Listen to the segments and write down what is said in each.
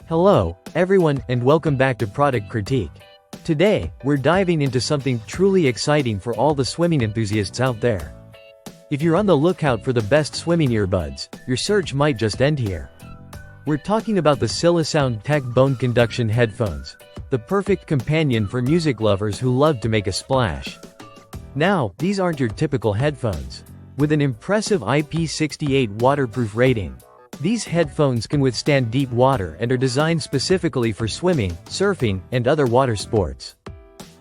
Hello, everyone, and welcome back to Product Critique. Today, we're diving into something truly exciting for all the swimming enthusiasts out there. If you're on the lookout for the best swimming earbuds, your search might just end here. We're talking about the SilisoundTek Bone Conduction headphones, the perfect companion for music lovers who love to make a splash. Now, these aren't your typical headphones. With an impressive IP68 waterproof rating, these headphones can withstand deep water and are designed specifically for swimming, surfing, and other water sports.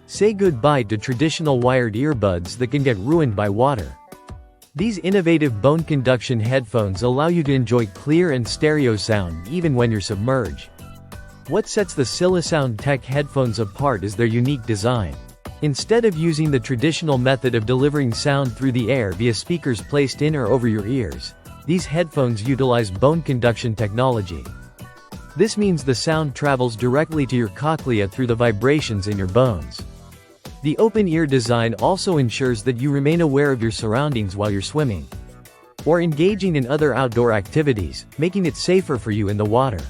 Say goodbye to traditional wired earbuds that can get ruined by water. These innovative bone conduction headphones allow you to enjoy clear and stereo sound even when you're submerged. What sets the SilisoundTek headphones apart is their unique design. Instead of using the traditional method of delivering sound through the air via speakers placed in or over your ears, these headphones utilize bone conduction technology. This means the sound travels directly to your cochlea through the vibrations in your bones. The open-ear design also ensures that you remain aware of your surroundings while you're swimming or engaging in other outdoor activities, making it safer for you in the water.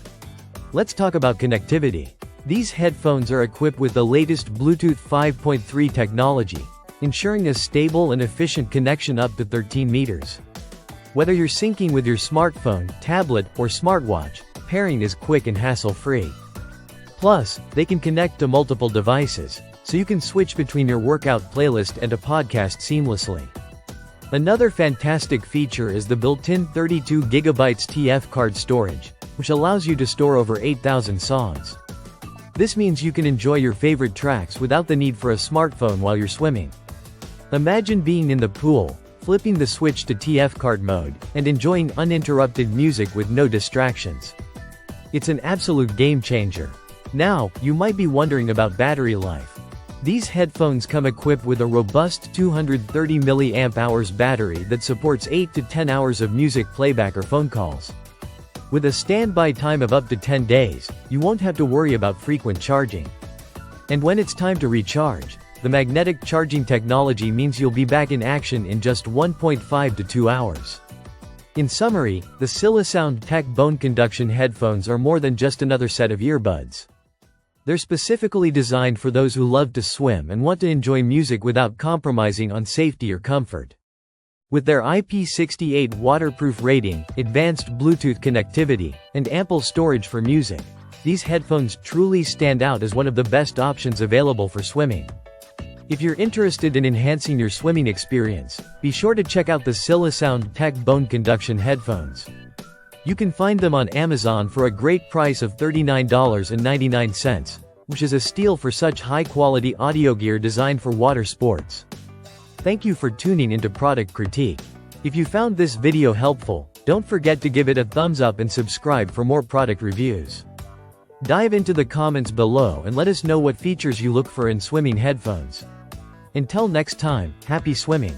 Let's talk about connectivity. These headphones are equipped with the latest Bluetooth 5.3 technology, ensuring a stable and efficient connection up to 13 meters. Whether you're syncing with your smartphone, tablet, or smartwatch, pairing is quick and hassle-free. Plus, they can connect to multiple devices, so you can switch between your workout playlist and a podcast seamlessly. Another fantastic feature is the built-in 32GB TF card storage, which allows you to store over 8,000 songs. This means you can enjoy your favorite tracks without the need for a smartphone while you're swimming. Imagine being in the pool, flipping the switch to TF card mode, and enjoying uninterrupted music with no distractions. It's an absolute game changer. Now, you might be wondering about battery life. These headphones come equipped with a robust 230 mAh battery that supports 8 to 10 hours of music playback or phone calls. With a standby time of up to 10 days, you won't have to worry about frequent charging. And when it's time to recharge, the magnetic charging technology means you'll be back in action in just 1.5 to 2 hours. In summary, the SilisoundTek Bone Conduction headphones are more than just another set of earbuds. They're specifically designed for those who love to swim and want to enjoy music without compromising on safety or comfort. With their IP68 waterproof rating, advanced Bluetooth connectivity, and ample storage for music, these headphones truly stand out as one of the best options available for swimming. If you're interested in enhancing your swimming experience, be sure to check out the SilisoundTek Bone Conduction headphones. You can find them on Amazon for a great price of $39.99, which is a steal for such high-quality audio gear designed for water sports. Thank you for tuning into Product Critique. If you found this video helpful, don't forget to give it a thumbs up and subscribe for more product reviews. Dive into the comments below and let us know what features you look for in swimming headphones. Until next time, happy swimming!